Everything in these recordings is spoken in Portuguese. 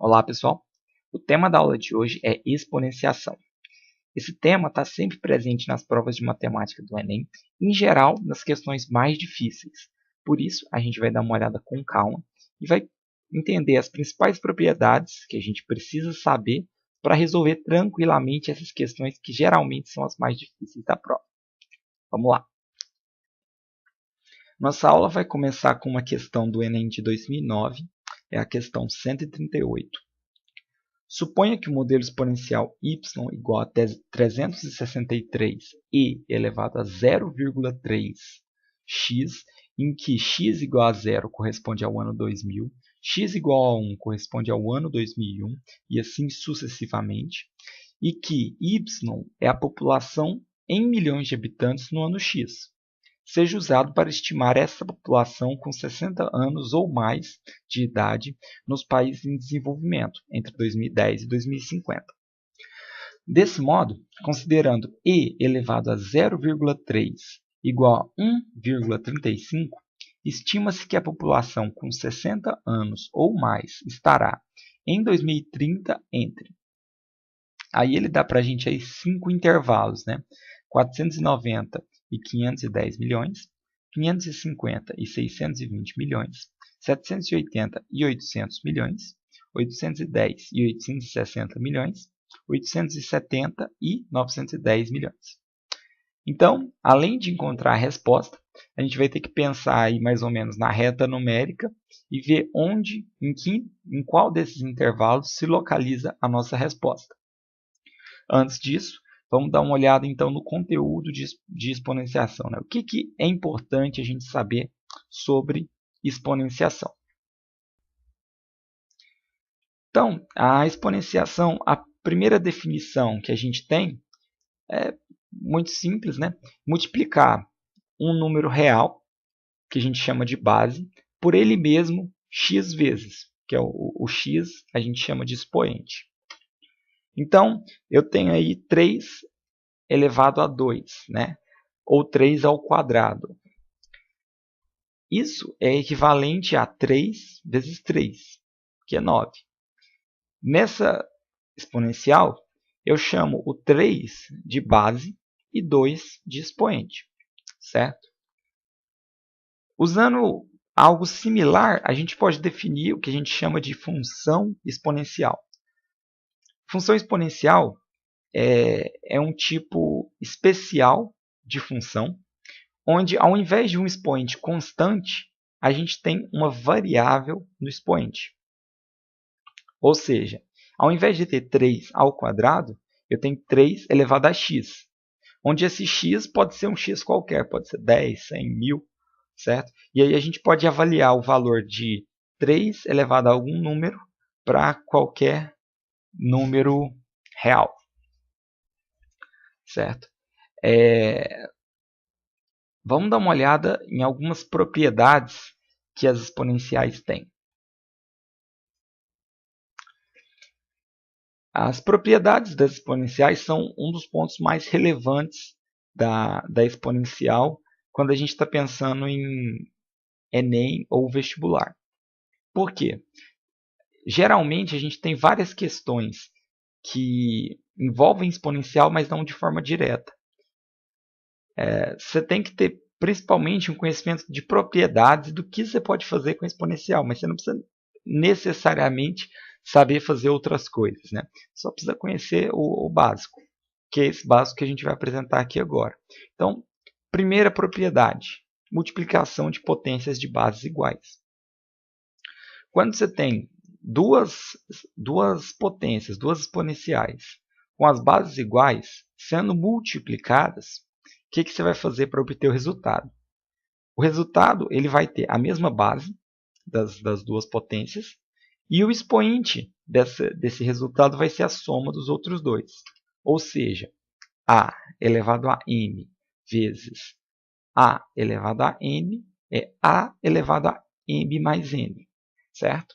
Olá, pessoal! O tema da aula de hoje é exponenciação. Esse tema está sempre presente nas provas de matemática do Enem, em geral nas questões mais difíceis. Por isso, a gente vai dar uma olhada com calma e vai entender as principais propriedades que a gente precisa saber para resolver tranquilamente essas questões que geralmente são as mais difíceis da prova. Vamos lá! Nossa aula vai começar com uma questão do Enem de 2009, é a questão 138. Suponha que o modelo exponencial y igual a 363e elevado a 0,3x, em que x igual a 0 corresponde ao ano 2000, x igual a 1 corresponde ao ano 2001 e assim sucessivamente, e que y é a população em milhões de habitantes no ano x. Seja usado para estimar essa população com 60 anos ou mais de idade nos países em desenvolvimento, entre 2010 e 2050. Desse modo, considerando e elevado a 0,3 igual a 1,35, estima-se que a população com 60 anos ou mais estará, em 2030, entre... Aí ele dá para a gente aí 5 intervalos, né? 490 e 510 milhões, 550 e 620 milhões, 780 e 800 milhões, 810 e 860 milhões, 870 e 910 milhões. Então, além de encontrar a resposta, a gente vai ter que pensar aí mais ou menos na reta numérica e ver onde, em qual desses intervalos se localiza a nossa resposta. Antes disso, vamos dar uma olhada então no conteúdo de exponenciação, né? O que é importante a gente saber sobre exponenciação? Então, a exponenciação, a primeira definição que a gente tem é muito simples, né? Multiplicar um número real, que a gente chama de base, por ele mesmo x vezes, que é o x a gente chama de expoente. Então, eu tenho aí 3 elevado a 2, né? Ou 3 ao quadrado. Isso é equivalente a 3 vezes 3, que é 9. Nessa exponencial, eu chamo o 3 de base e 2 de expoente, certo? Usando algo similar, a gente pode definir o que a gente chama de função exponencial. Função exponencial é um tipo especial de função, onde ao invés de um expoente constante, a gente tem uma variável no expoente. Ou seja, ao invés de ter 3 ao quadrado, eu tenho 3 elevado a x, onde esse x pode ser um x qualquer, pode ser 10, 100, 1000, certo? E aí a gente pode avaliar o valor de 3 elevado a algum número para qualquer número real, certo? Vamos dar uma olhada em algumas propriedades que as exponenciais têm. As propriedades das exponenciais são um dos pontos mais relevantes da exponencial quando a gente está pensando em Enem ou vestibular. Por quê? Geralmente a gente tem várias questões que envolvem exponencial, mas não de forma direta. Você tem que ter principalmente um conhecimento de propriedades do que você pode fazer com exponencial, mas você não precisa necessariamente saber fazer outras coisas, né? Só precisa conhecer o básico, que é esse básico que a gente vai apresentar aqui agora. Então, primeira propriedade, multiplicação de potências de bases iguais. Quando você tem duas potências, duas exponenciais, com as bases iguais, sendo multiplicadas, o que você vai fazer para obter o resultado? O resultado ele vai ter a mesma base das duas potências e o expoente desse resultado vai ser a soma dos outros dois. Ou seja, a elevado a m vezes a elevado a n é a elevado a m mais n, certo?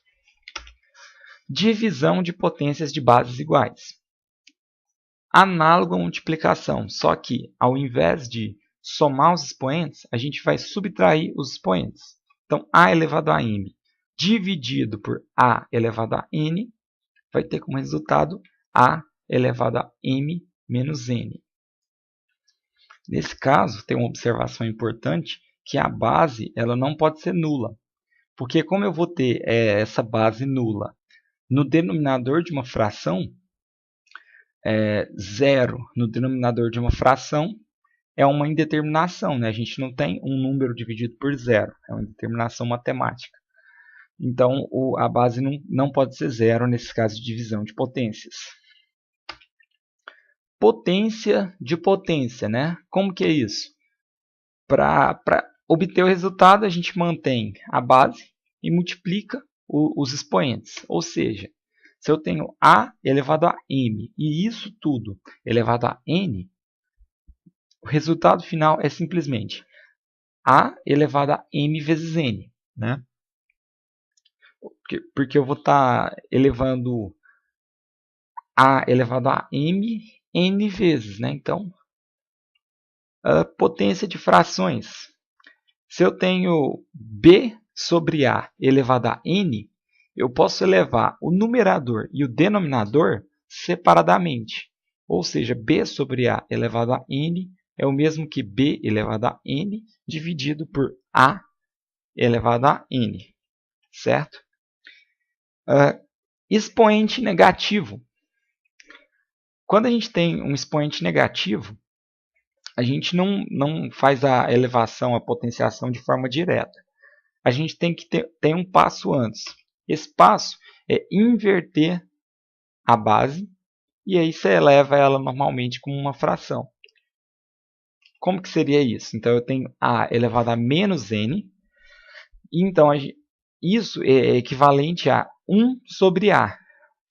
Divisão de potências de bases iguais. Análogo à multiplicação, só que ao invés de somar os expoentes, a gente vai subtrair os expoentes. Então, a elevado a m dividido por a elevado a n vai ter como resultado a elevado a m menos n. Nesse caso, tem uma observação importante, que a base ela não pode ser nula. Porque como eu vou ter essa base nula no denominador de uma fração, 0 no denominador de uma fração é uma indeterminação, né? A gente não tem um número dividido por zero, é uma indeterminação matemática. Então, a base não pode ser zero nesse caso de divisão de potências. Potência de potência, né? Como que é isso? Para obter o resultado, a gente mantém a base e multiplica os expoentes. Ou seja, se eu tenho a elevado a m e isso tudo elevado a n, o resultado final é simplesmente a elevado a m vezes n, né? Porque eu vou estar elevando a elevado a m n vezes, né? Então, a potência de frações. Se eu tenho b sobre a elevado a n, eu posso elevar o numerador e o denominador separadamente. Ou seja, b sobre a elevado a n é o mesmo que b elevado a n dividido por a elevado a n. Certo? Expoente negativo. Quando a gente tem um expoente negativo, a gente não faz a elevação, a potenciação de forma direta. A gente tem que ter um passo antes. Esse passo é inverter a base e aí você eleva ela normalmente como uma fração. Como que seria isso? Então eu tenho a elevado a menos n, e então isso é equivalente a 1 sobre a,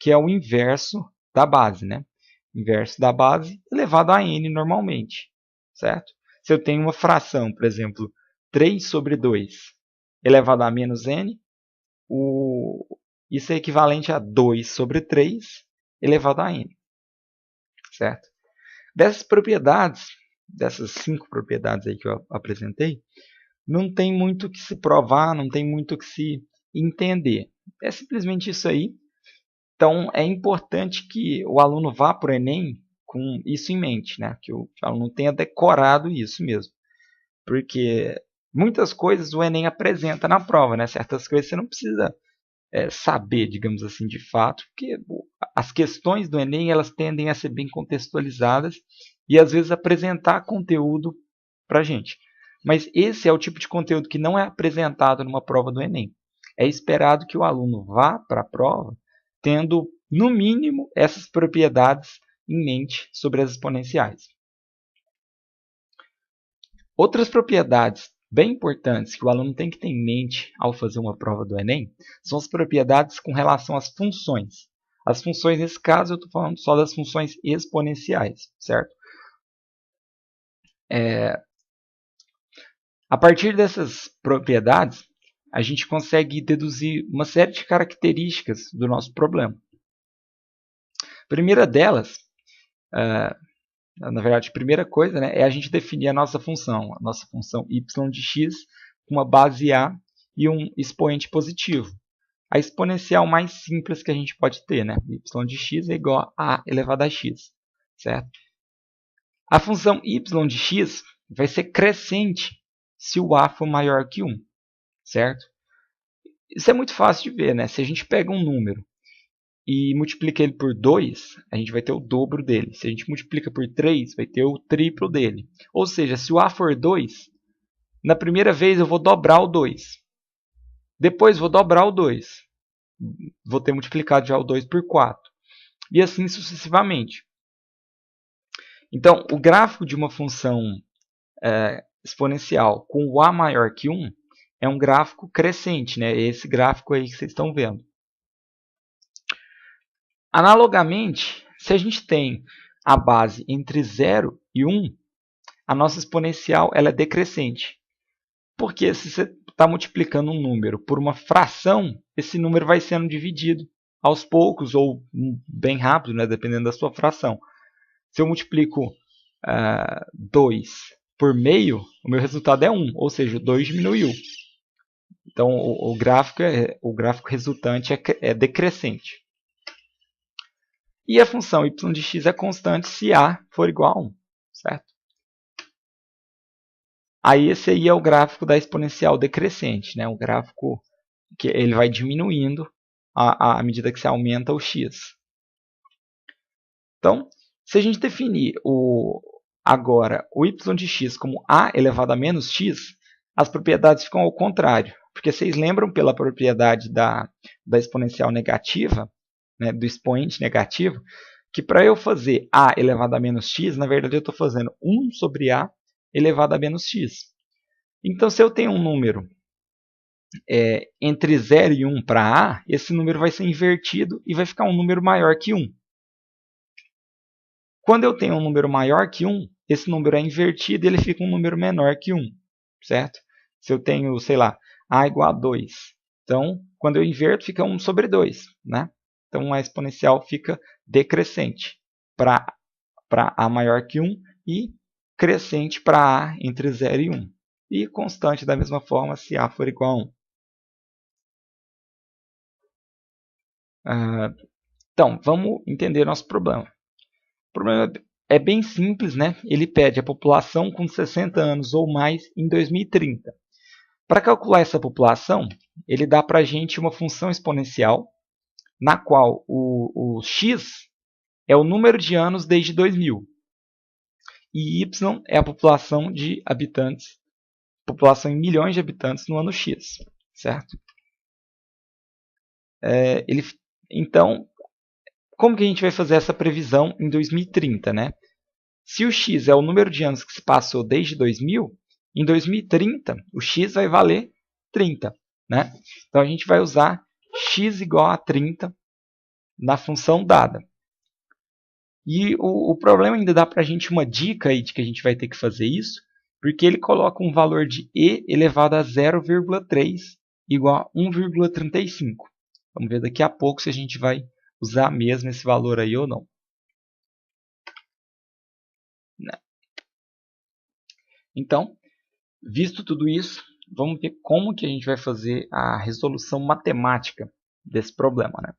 que é o inverso da base, né? Inverso da base elevado a n normalmente, certo? Se eu tenho uma fração, por exemplo, 3 sobre 2 elevado a menos n, isso é equivalente a 2 sobre 3 elevado a n, certo? Dessas propriedades, dessas 5 propriedades aí que eu apresentei, não tem muito o que se provar, não tem muito o que se entender. É simplesmente isso aí. Então, é importante que o aluno vá para o Enem com isso em mente, né? Que o aluno tenha decorado isso mesmo. Porque muitas coisas o Enem apresenta na prova, né? Certas coisas você não precisa saber, digamos assim, de fato, porque as questões do Enem elas tendem a ser bem contextualizadas e às vezes apresentar conteúdo para a gente. Mas esse é o tipo de conteúdo que não é apresentado numa prova do Enem. É esperado que o aluno vá para a prova tendo, no mínimo, essas propriedades em mente sobre as exponenciais. Outras propriedades bem importantes que o aluno tem que ter em mente ao fazer uma prova do Enem são as propriedades com relação às funções. As funções, nesse caso, eu estou falando só das funções exponenciais, certo? A partir dessas propriedades, a gente consegue deduzir uma série de características do nosso problema. A primeira delas, na verdade, a primeira coisa, né, é a gente definir a nossa função y de x com uma base a e um expoente positivo. A exponencial mais simples que a gente pode ter, né? Y de x é igual a elevado a x, certo? A função y de x vai ser crescente se o a for maior que 1, certo? Isso é muito fácil de ver, né? Se a gente pega um número e multiplica ele por 2, a gente vai ter o dobro dele. Se a gente multiplica por 3, vai ter o triplo dele. Ou seja, se o a for 2, na primeira vez eu vou dobrar o 2. Depois vou dobrar o 2. Vou ter multiplicado já o 2 por 4. E assim sucessivamente. Então, o gráfico de uma função exponencial com o a maior que 1 é um gráfico crescente, né? É esse gráfico aí que vocês estão vendo. Analogamente, se a gente tem a base entre 0 e 1, a nossa exponencial ela é decrescente. Porque se você está multiplicando um número por uma fração, esse número vai sendo dividido aos poucos ou bem rápido, né, dependendo da sua fração. Se eu multiplico 2 por meio, o meu resultado é 1, ou seja, 2 diminuiu. Então, o gráfico resultante é decrescente. E a função y de x é constante se a for igual a 1, certo? Aí esse aí é o gráfico da exponencial decrescente, né? O gráfico que ele vai diminuindo à medida que se aumenta o x. Então, se a gente definir agora o y de x como a elevado a menos x, as propriedades ficam ao contrário. Porque vocês lembram pela propriedade da exponencial negativa, né, do expoente negativo, que para eu fazer a elevado a menos x, na verdade eu estou fazendo 1 sobre a elevado a menos x. Então, se eu tenho um número entre 0 e 1 para a, esse número vai ser invertido e vai ficar um número maior que 1. Quando eu tenho um número maior que 1, esse número é invertido e ele fica um número menor que 1, certo? Se eu tenho, sei lá, a igual a 2, então, quando eu inverto, fica 1 sobre 2, né? Então, a exponencial fica decrescente para a maior que 1 e crescente para a entre 0 e 1. E constante da mesma forma se a for igual a 1. Então, vamos entender nosso problema. O problema é bem simples, né? Ele pede a população com 60 anos ou mais em 2030. Para calcular essa população, ele dá para a gente uma função exponencial, na qual o x é o número de anos desde 2000. E y é a população de habitantes, população em milhões de habitantes no ano x, certo? Então, como que a gente vai fazer essa previsão em 2030, né? Se o x é o número de anos que se passou desde 2000, em 2030 o x vai valer 30, né? Então a gente vai usar x igual a 30 na função dada. E o problema ainda dá para a gente uma dica aí de que a gente vai ter que fazer isso, porque ele coloca um valor de e elevado a 0,3 igual a 1,35. Vamos ver daqui a pouco se a gente vai usar mesmo esse valor aí ou não. Então, visto tudo isso, vamos ver como que a gente vai fazer a resolução matemática desse problema, né?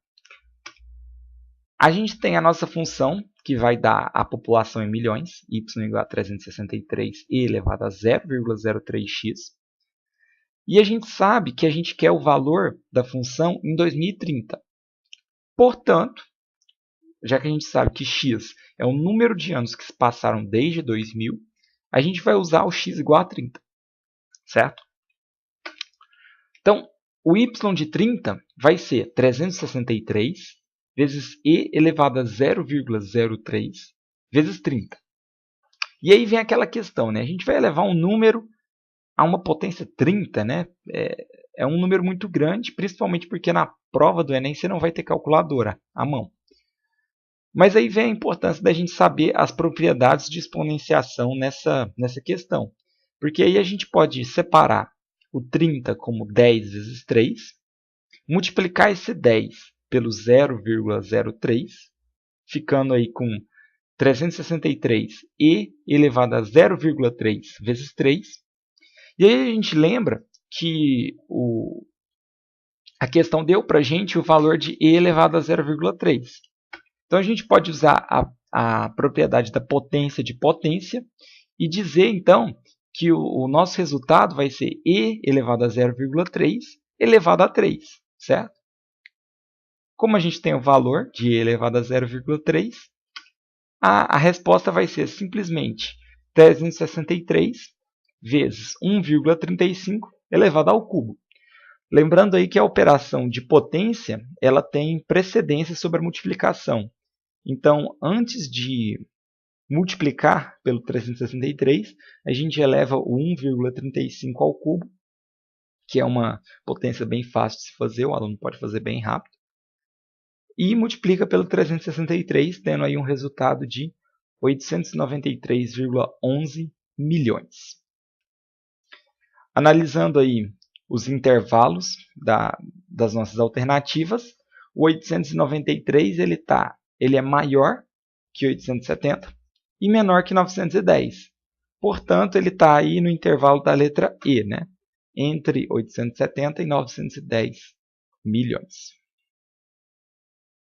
A gente tem a nossa função, que vai dar a população em milhões, y igual a 363 e elevado a 0,03x. E a gente sabe que a gente quer o valor da função em 2030. Portanto, já que a gente sabe que x é o número de anos que se passaram desde 2000, a gente vai usar o x igual a 30, certo? Então, o y de 30 vai ser 363 vezes e elevado a 0,03 vezes 30. E aí vem aquela questão, né? A gente vai elevar um número a uma potência 30, né? É um número muito grande, principalmente porque na prova do Enem você não vai ter calculadora à mão. Mas aí vem a importância da gente saber as propriedades de exponenciação nessa questão. Porque aí a gente pode separar o 30 como 10 vezes 3, multiplicar esse 10 pelo 0,03, ficando aí com 363 e elevado a 0,3 vezes 3. E aí a gente lembra que a questão deu para a gente o valor de e elevado a 0,3. Então a gente pode usar a propriedade da potência de potência e dizer então que o nosso resultado vai ser e elevado a 0,3 elevado a 3, certo? Como a gente tem o valor de e elevado a 0,3, a resposta vai ser simplesmente 363 vezes 1,35 elevado ao cubo. Lembrando aí que a operação de potência ela tem precedência sobre a multiplicação. Então, antes de multiplicar pelo 363, a gente eleva o 1,35 ao cubo, que é uma potência bem fácil de se fazer, o aluno pode fazer bem rápido, e multiplica pelo 363, tendo aí um resultado de 893,11 milhões. Analisando aí os intervalos das nossas alternativas, o 893 ele é maior que 870 e menor que 910. Portanto, ele está aí no intervalo da letra E, né? Entre 870 e 910 milhões.